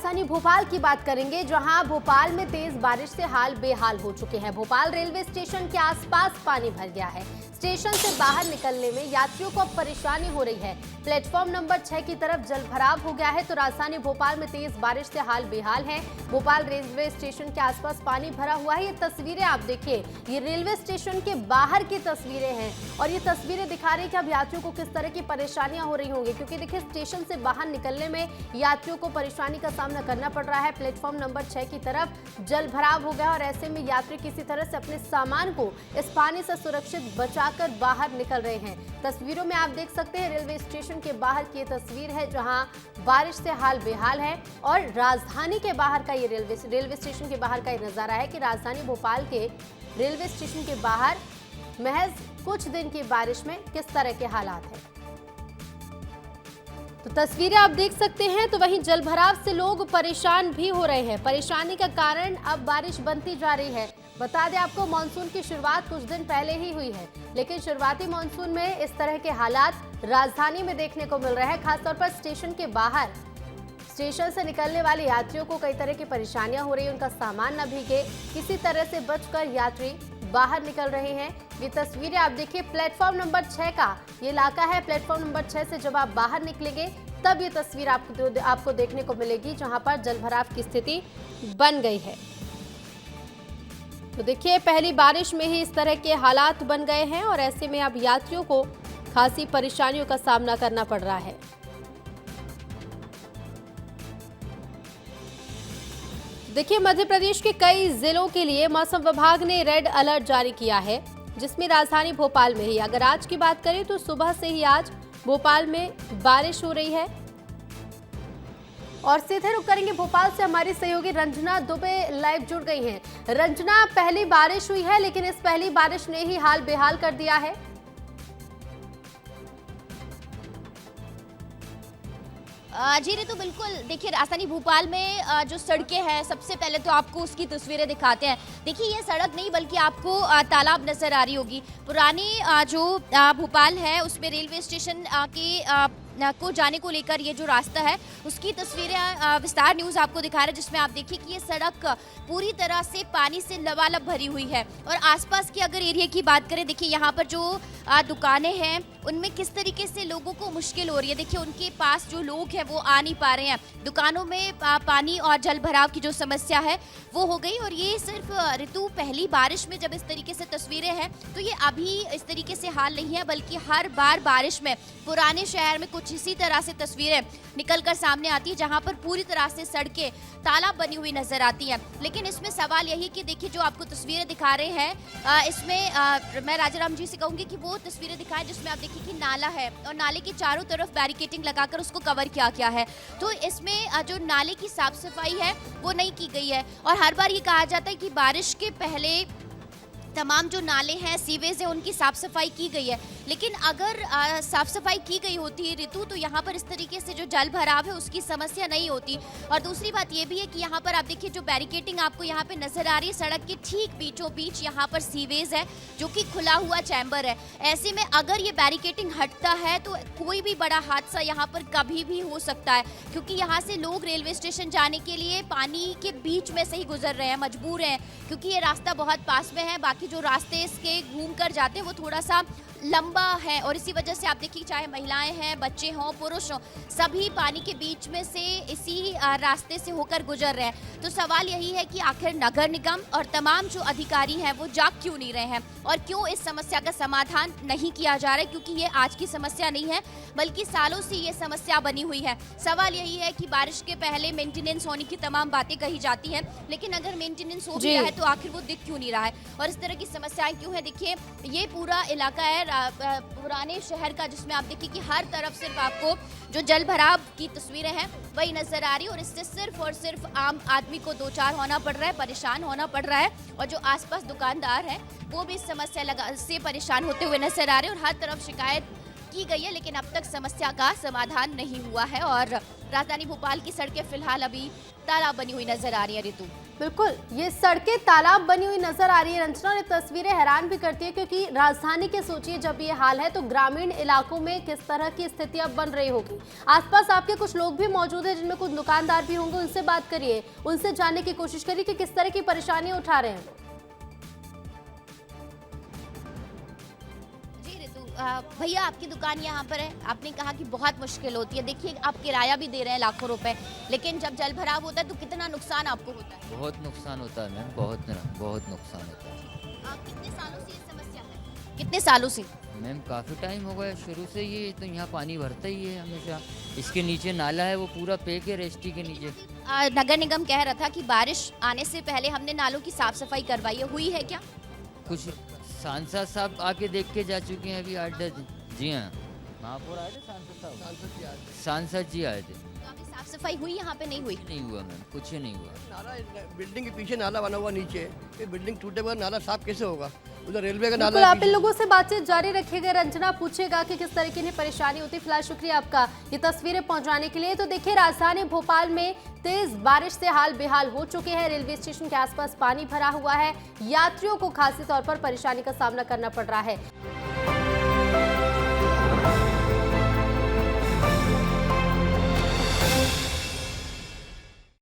राजधानी भोपाल की बात करेंगे, जहां भोपाल में तेज बारिश से हाल बेहाल हो चुके हैं। भोपाल रेलवे स्टेशन के आसपास पानी भर गया है। स्टेशन से बाहर निकलने में यात्रियों को परेशानी हो रही है। प्लेटफॉर्म नंबर 6 की तरफ जलभराव हो गया है। तो राजधानी भोपाल में तेज बारिश से हाल बेहाल है। भोपाल रेलवे स्टेशन के आसपास पानी भरा हुआ है। ये तस्वीरें आप देखिए, ये रेलवे स्टेशन के बाहर की तस्वीरें हैं और ये तस्वीरें दिखा रही है कि अब यात्रियों को किस तरह की परेशानियां हो रही होंगी, क्योंकि देखिए स्टेशन से बाहर निकलने में यात्रियों को परेशानी का सामना करना पड़ रहा है। प्लेटफॉर्म नंबर 6 की तरफ जलभराव हो गया और ऐसे में यात्री किसी तरह से अपने सामान को इस पानी से सुरक्षित बचाकर बाहर निकल रहे हैं। तस्वीरों में आप देख सकते हैं रेलवे स्टेशन के बाहर की तस्वीर है, जहां बारिश से हाल बेहाल है। और राजधानी के बाहर का ये रेलवे स्टेशन के बाहर का ये नजारा है कि राजधानी भोपाल के रेलवे स्टेशन के बाहर महज कुछ दिन की बारिश में किस तरह के हालात हैं। तो तस्वीरें आप देख सकते हैं। तो वहीं जलभराव से लोग परेशान भी हो रहे हैं। परेशानी का कारण अब बारिश बनती जा रही है। बता दें आपको, मानसून की शुरुआत कुछ दिन पहले ही हुई है, लेकिन शुरुआती मानसून में इस तरह के हालात राजधानी में देखने को मिल रहे हैं। खासतौर पर स्टेशन के बाहर, स्टेशन से निकलने वाले यात्रियों को कई तरह की परेशानियां हो रही है। उनका सामान न भीगे, किसी तरह से बचकर यात्री बाहर निकल रहे हैं। ये तस्वीरें आप देखिए, प्लेटफॉर्म नंबर 6 का ये इलाका है। प्लेटफॉर्म नंबर 6 से जब आप बाहर निकलेंगे तब ये तस्वीर आपको देखने को मिलेगी, जहां पर जलभराव की स्थिति बन गई है। तो देखिए, पहली बारिश में ही इस तरह के हालात बन गए हैं और ऐसे में अब यात्रियों को खासी परेशानियों का सामना करना पड़ रहा है। देखिए, मध्य प्रदेश के कई जिलों के लिए मौसम विभाग ने रेड अलर्ट जारी किया है, जिसमें राजधानी भोपाल में ही अगर आज की बात करें तो सुबह से ही आज भोपाल में बारिश हो रही है। और सीधे रुक करेंगे भोपाल से, हमारी सहयोगी रंजना दुबे लाइव जुड़ गई हैं। रंजना, पहली बारिश हुई है, लेकिन इस पहली बारिश ने ही हाल बेहाल कर दिया है। जी ऋतु, बिल्कुल। देखिए, राजधानी भोपाल में जो सड़कें हैं, सबसे पहले तो आपको उसकी तस्वीरें दिखाते हैं। देखिए, ये सड़क नहीं बल्कि आपको तालाब नजर आ रही होगी। पुरानी जो भोपाल है उसमें रेलवे स्टेशन को जाने को लेकर ये जो रास्ता है उसकी तस्वीरें विस्तार न्यूज़ आपको दिखा रहा है, जिसमें आप देखिए कि ये सड़क पूरी तरह से पानी से लबालब भरी हुई है। और आसपास के अगर एरिया की बात करें, देखिए यहाँ पर जो दुकानें हैं उनमें किस तरीके से लोगों को मुश्किल हो रही है। देखिए, उनके पास जो लोग हैं वो आ नहीं पा रहे हैं। दुकानों में पानी और जल भराव की जो समस्या है वो हो गई। और ये सिर्फ ऋतु पहली बारिश में जब इस तरीके से तस्वीरें हैं तो ये अभी इस तरीके से हाल नहीं है, बल्कि हर बार बारिश में पुराने शहर में कुछ इसी तरह से तस्वीरें निकलकर सामने आती है, जहां पर पूरी तरह से सड़कें तालाब बनी हुई नजर आती हैं। लेकिन इसमें सवाल यही कि देखिए, जो आपको तस्वीरें दिखा रहे हैं इसमें मैं राजाराम जी से कहूंगी कि वो तस्वीरें दिखाएं जिसमें आप देखिए कि नाला है और नाले के चारों तरफ बैरिकेटिंग लगाकर उसको कवर किया गया है। तो इसमें जो नाले की साफ सफाई है वो नहीं की गई है। और हर बार ये कहा जाता है कि बारिश के पहले तमाम जो नाले हैं, सीवेज है, उनकी साफ सफाई की गई है। लेकिन अगर साफ सफाई की गई होती ऋतु तो यहाँ पर इस तरीके से जो जल भराव है उसकी समस्या नहीं होती। और दूसरी बात ये भी है कि यहाँ पर आप देखिए जो बैरिकेटिंग आपको यहाँ पे नजर आ रही है, सड़क के ठीक बीचों बीच यहाँ पर सीवेज है जो कि खुला हुआ चैम्बर है। ऐसे में अगर ये बैरिकेटिंग हटता है तो कोई भी बड़ा हादसा यहाँ पर कभी भी हो सकता है, क्योंकि यहाँ से लोग रेलवे स्टेशन जाने के लिए पानी के बीच में से ही गुजर रहे हैं, मजबूर हैं, क्योंकि ये रास्ता बहुत पास में है। बाकी जो रास्ते इसके घूम कर जाते हैं वो थोड़ा सा लंबा है और इसी वजह से आप देखिए चाहे महिलाएं हैं, बच्चे हों, पुरुष हों, सभी पानी के बीच में से इसी रास्ते से होकर गुजर रहे हैं। तो सवाल यही है कि आखिर नगर निगम और तमाम जो अधिकारी हैं वो जाग क्यों नहीं रहे हैं और क्यों इस समस्या का समाधान नहीं किया जा रहा है, क्योंकि ये आज की समस्या नहीं है बल्कि सालों से ये समस्या बनी हुई है। सवाल यही है कि बारिश के पहले मेंटेनेंस होने की तमाम बातें कही जाती हैं, लेकिन अगर मेंटेनेंस हो भी रहा है तो आखिर वो दिख क्यों नहीं रहा है और इस तरह की समस्याएं क्यों है। देखिए, ये पूरा इलाका है पुराने शहर का, जिसमें आप देखिए कि हर तरफ सिर्फ आपको जो जल भराव की तस्वीरें हैं वही नजर आ रही है और इससे सिर्फ और सिर्फ आम आदमी को दो चार होना पड़ रहा है, परेशान होना पड़ रहा है। और जो आसपास दुकानदार हैं वो भी इस समस्या से परेशान होते हुए नजर आ रहे हैं और हर तरफ शिकायत की गई है, लेकिन अब तक समस्या का समाधान नहीं हुआ है। और राजधानी भोपाल की सड़कें फिलहाल अभी तालाब बनी हुई नजर आ रही है ऋतु। बिल्कुल, ये सड़कें तालाब बनी हुई नजर आ रही है रंजना, और ये तस्वीरें हैरान भी करती है क्योंकि राजधानी के सोचिए जब ये हाल है तो ग्रामीण इलाकों में किस तरह की स्थिति अब बन रही होगी। आसपास आपके कुछ लोग भी मौजूद हैं जिनमें कुछ दुकानदार भी होंगे, उनसे बात करिए, उनसे जानने की कोशिश करिए कि किस तरह की परेशानियां उठा रहे हैं। भैया आपकी दुकान यहाँ पर है, आपने कहा कि बहुत मुश्किल होती है। देखिए आप किराया भी दे रहे हैं लाखों रुपए, लेकिन जब जल भराव होता है तो कितना नुकसान आपको होता है? बहुत नुकसान होता है मैम, बहुत नुकसान होता है। कितने सालों से ये समस्या है? कितने सालों से? मैम काफ़ी टाइम हो गया शुरू से, ये तो यहाँ पानी भरता ही है हमेशा। इसके नीचे नाला है, वो पूरा पेक है रेस्टी के नीचे। नगर निगम कह रहा था कि बारिश आने से पहले हमने नालों की साफ सफाई करवाई है, हुई है क्या? कुछ सांसद साहब आके देख के जा चुके हैं अभी 8-10 दिन। जी हाँ, महापौर आए थे, सांसद जी आए थे। तो अभी साफ सफाई हुई यहाँ पे? नहीं हुई। नहीं हुआ मैम, कुछ नहीं हुआ। नाला बिल्डिंग के पीछे नाला बना हुआ नीचे, ये बिल्डिंग टूटे बगैर नाला साफ कैसे होगा? उधर रेलवे का नाला बिल्कुल, है आप इन पीछे। लोगों से बातचीत जारी रखिएगा रंजना, पूछेगा कि किस तरह की इन्हें परेशानी होती है। फिलहाल शुक्रिया आपका ये तस्वीरें पहुंचाने के लिए। तो देखिए राजधानी भोपाल में तेज बारिश से हाल बेहाल हो चुके हैं। रेलवे स्टेशन के आसपास पानी भरा हुआ है, यात्रियों को खासी तौर पर परेशानी का सामना करना पड़ रहा है।